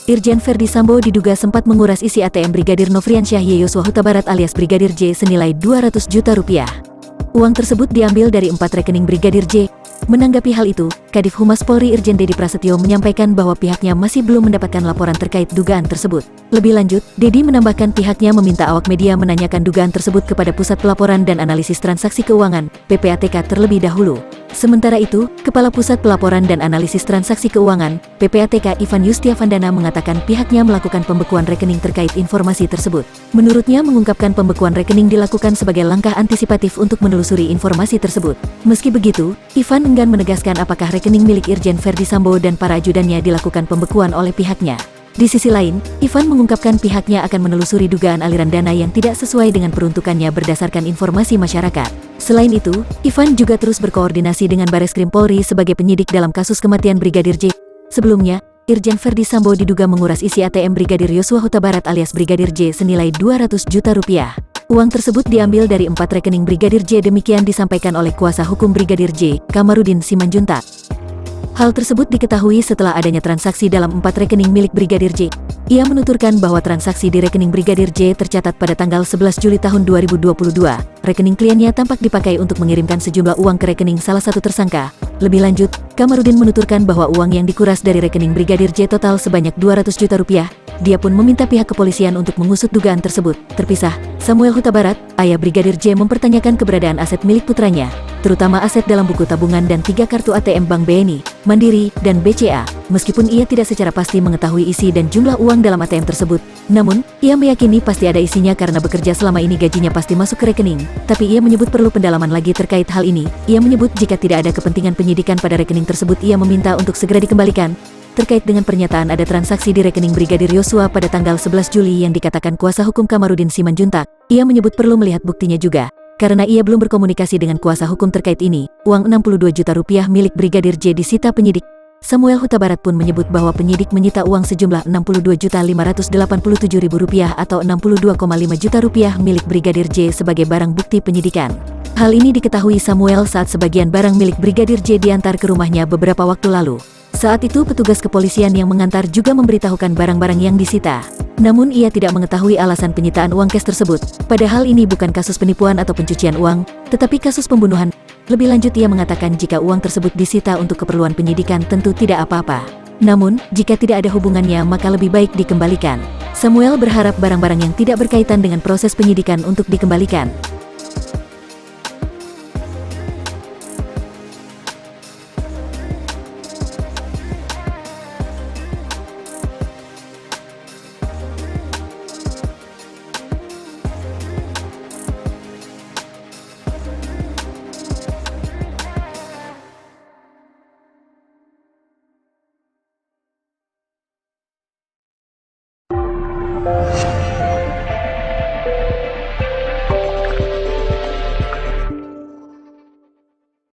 Irjen Ferdy Sambo diduga sempat menguras isi ATM Brigadir Nofriansyah Yosua Huta Barat alias Brigadir J senilai 200 juta rupiah. Uang tersebut diambil dari 4 rekening Brigadir J. Menanggapi hal itu, Kadif Humas Polri Irjen Dedi Prasetyo menyampaikan bahwa pihaknya masih belum mendapatkan laporan terkait dugaan tersebut. Lebih lanjut, Dedi menambahkan pihaknya meminta awak media menanyakan dugaan tersebut kepada Pusat Pelaporan dan Analisis Transaksi Keuangan (PPATK) terlebih dahulu. Sementara itu, Kepala Pusat Pelaporan dan Analisis Transaksi Keuangan (PPATK) Ivan Yustiavandana mengatakan pihaknya melakukan pembekuan rekening terkait informasi tersebut. Menurutnya mengungkapkan pembekuan rekening dilakukan sebagai langkah antisipatif untuk menelusuri informasi tersebut. Meski begitu, Ivan enggan menegaskan apakah rekening milik Irjen Ferdy Sambo dan para ajudannya dilakukan pembekuan oleh pihaknya. Di sisi lain, Ivan mengungkapkan pihaknya akan menelusuri dugaan aliran dana yang tidak sesuai dengan peruntukannya berdasarkan informasi masyarakat. Selain itu, Ivan juga terus berkoordinasi dengan Bareskrim Polri sebagai penyidik dalam kasus kematian Brigadir J. Sebelumnya, Irjen Ferdy Sambo diduga menguras isi ATM Brigadir Yosua Huta Barat alias Brigadir J senilai 200 juta rupiah. Uang tersebut diambil dari 4 rekening Brigadir J, demikian disampaikan oleh kuasa hukum Brigadir J, Kamarudin Simanjuntak. Hal tersebut diketahui setelah adanya transaksi dalam 4 rekening milik Brigadir J. Ia menuturkan bahwa transaksi di rekening Brigadir J tercatat pada tanggal 11 Juli tahun 2022. Rekening kliennya tampak dipakai untuk mengirimkan sejumlah uang ke rekening salah satu tersangka. Lebih lanjut, Kamarudin menuturkan bahwa uang yang dikuras dari rekening Brigadir J total sebanyak 200 juta rupiah. Dia pun meminta pihak kepolisian untuk mengusut dugaan tersebut. Terpisah, Samuel Huta Barat, ayah Brigadir J, mempertanyakan keberadaan aset milik putranya, terutama aset dalam buku tabungan dan 3 kartu ATM Bank BNI, Mandiri, dan BCA. Meskipun ia tidak secara pasti mengetahui isi dan jumlah uang dalam ATM tersebut, namun, ia meyakini pasti ada isinya karena bekerja selama ini gajinya pasti masuk ke rekening. Tapi ia menyebut perlu pendalaman lagi terkait hal ini. Ia menyebut jika tidak ada kepentingan penyidikan pada rekening tersebut, ia meminta untuk segera dikembalikan. Terkait dengan pernyataan ada transaksi di rekening Brigadir Yosua pada tanggal 11 Juli yang dikatakan kuasa hukum Kamarudin Simanjuntak, ia menyebut perlu melihat buktinya juga. Karena ia belum berkomunikasi dengan kuasa hukum terkait ini, uang 62 juta rupiah milik Brigadir J disita penyidik. Samuel Huta Barat pun menyebut bahwa penyidik menyita uang sejumlah 62.587.000 rupiah atau 62,5 juta rupiah milik Brigadir J sebagai barang bukti penyidikan. Hal ini diketahui Samuel saat sebagian barang milik Brigadir J diantar ke rumahnya beberapa waktu lalu. Saat itu petugas kepolisian yang mengantar juga memberitahukan barang-barang yang disita. Namun ia tidak mengetahui alasan penyitaan uang cash tersebut. Padahal ini bukan kasus penipuan atau pencucian uang, tetapi kasus pembunuhan. Lebih lanjut ia mengatakan jika uang tersebut disita untuk keperluan penyidikan tentu tidak apa-apa. Namun, jika tidak ada hubungannya maka lebih baik dikembalikan. Samuel berharap barang-barang yang tidak berkaitan dengan proses penyidikan untuk dikembalikan.